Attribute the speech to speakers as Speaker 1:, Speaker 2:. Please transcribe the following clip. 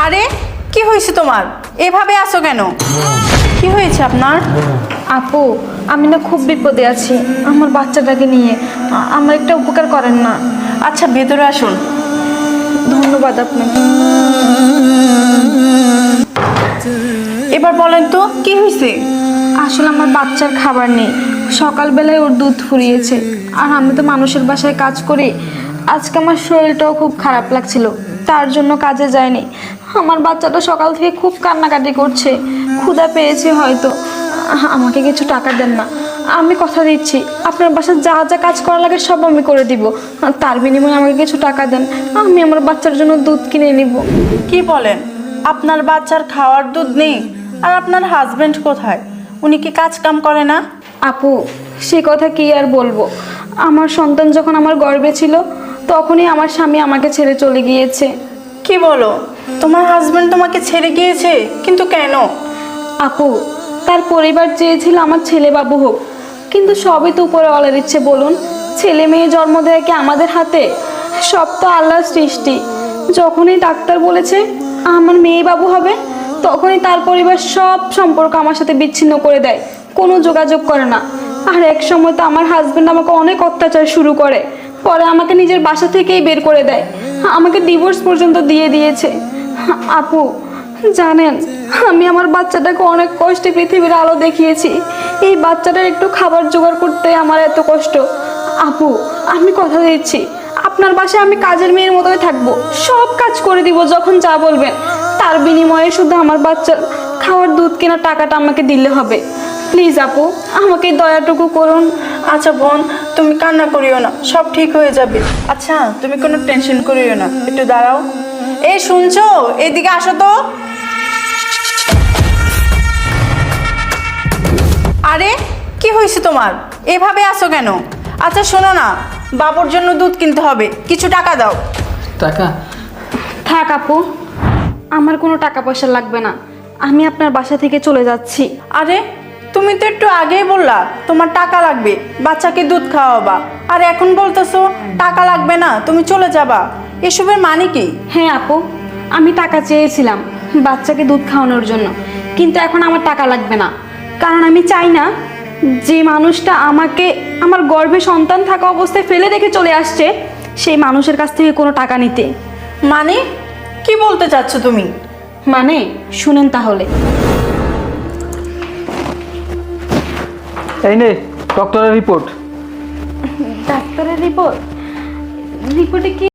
Speaker 1: আরে কি হয়েছে তোমার? এভাবে আসো কেন? কি হয়েছে আপনার?
Speaker 2: আপু, আমি না খুব বিপদে আছি আমার বাচ্চাটাকে নিয়ে। আমার একটা উপকার করেন না?
Speaker 1: আচ্ছা ভেতরে আসুন।
Speaker 2: ধন্যবাদ আপনাকে।
Speaker 1: এবার বলেন তো কি হয়েছে?
Speaker 2: আসলে আমার বাচ্চার খাবার নেই। সকালবেলায় ওর দুধ ফুরিয়েছে, আর আমি তো মানুষের বাসায় কাজ করি। আজকে আমার শরীরটাও খুব খারাপ লাগছিল, তার জন্য কাজে যায়নি। আমার বাচ্চাটা সকাল থেকে খুব কান্নাকাটি করছে, ক্ষুধা পেয়েছে হয়তো। আমাকে কিছু টাকা দেন না, আমি কথা দিচ্ছি আপনার বাসায় যা যা কাজ করা লাগে সব আমি করে দিব। তার বিনিময়ে আমাকে কিছু টাকা দেন, আমি আমার বাচ্চার জন্য দুধ কিনে নিব।
Speaker 1: কি বলেন? আপনার বাচ্চার খাওয়ার দুধ নেই? আর আপনার হাজবেন্ড কোথায়? উনি কি কাজ কাম করে না?
Speaker 2: আপু, সে কথা কি আর বলবো। আমার সন্তান যখন আমার গর্ভে ছিল তখনই আমার স্বামী আমাকে ছেড়ে চলে গিয়েছে।
Speaker 1: কি বলো? তোমার হাজবেন্ড তোমাকে ছেড়ে গিয়েছে? কিন্তু কেন?
Speaker 2: আপু, তার পরিবার চেয়েছিল আমার ছেলে বাবু হোক, কিন্তু সবই তো উপরওয়ালার ইচ্ছে বলুন। ছেলে মেয়ে জন্ম দেয় কি আমাদের হাতে? সব তো আল্লাহর সৃষ্টি। যখনই ডাক্তার বলেছে আমার মেয়ে বাবু হবে, তখনই তার পরিবার সব সম্পর্ক আমার সাথে বিচ্ছিন্ন করে দেয়, কোনো যোগাযোগ করে না। আর এক সময় তো আমার হাজবেন্ড আমাকে অনেক অত্যাচার শুরু করে, পরে আমাকে নিজের বাসা থেকেই বের করে দেয়, আমাকে ডিভোর্স পর্যন্ত দিয়ে দিয়েছে। আপু জানেন, আমি আমার বাচ্চাটাকে অনেক কষ্টে পৃথিবীর আলো দেখিয়েছি। এই বাচ্চাটার একটু খাবার জোগাড় করতে আমার এত কষ্ট। আপু, আমি কথা দিচ্ছি আপনার বাসায় আমি কাজের মেয়ের মতোই থাকবো, সব কাজ করে দিব যখন যা বলবেন। তার বিনিময়ে শুধু আমার বাচ্চার খাওয়ার দুধ কেনার টাকাটা আমাকে দিলে হবে। প্লিজ আপু, আমাকে এই দয়াটুকু করুন।
Speaker 1: আচ্ছা বোন, তুমি কান্না করিও না, সব ঠিক হয়ে যাবে। আচ্ছা তুমি কোনো টেনশন করিও না, একটু দাঁড়াও। এই শুনছো? এদিকে আসো তো। আরে কি হয়েছে তোমার? এভাবে আসো কেন? আচ্ছা শোনো না, বাবুর জন্য দুধ কিনতে হবে, কিছু টাকা দাও।
Speaker 3: টাকা?
Speaker 2: থাক আপু, আমার কোনো টাকা পয়সা লাগবে না, আমি আপনার বাসা থেকে চলে যাচ্ছি।
Speaker 1: আরে তুমি তো একটু আগেই বললা তোমার টাকা লাগবে, বাচ্চাকে দুধ খাওয়াবা, আর এখন বলতেছো টাকা লাগবে না, তুমি চলে যাবা। এসবের মানে কি?
Speaker 2: হ্যাঁ আপু, আমি টাকা চেয়েছিলাম বাচ্চাকে দুধ খাওয়ানোর জন্য, কিন্তু এখন আমার টাকা লাগবে না। কারণ আমি চাই না যে মানুষটা আমাকে আমার গর্ভে সন্তান থাকা অবস্থায় ফেলে রেখে চলে আসছে সেই মানুষের কাছ থেকে কোনো টাকা নিতে।
Speaker 1: মানে কি বলতে চাচ্ছ তুমি?
Speaker 2: মানে শুনেন তাহলে।
Speaker 3: এই নে ডক্টরের রিপোর্ট।
Speaker 2: ডাক্তারের রিপোর্ট? রিপোর্টে কি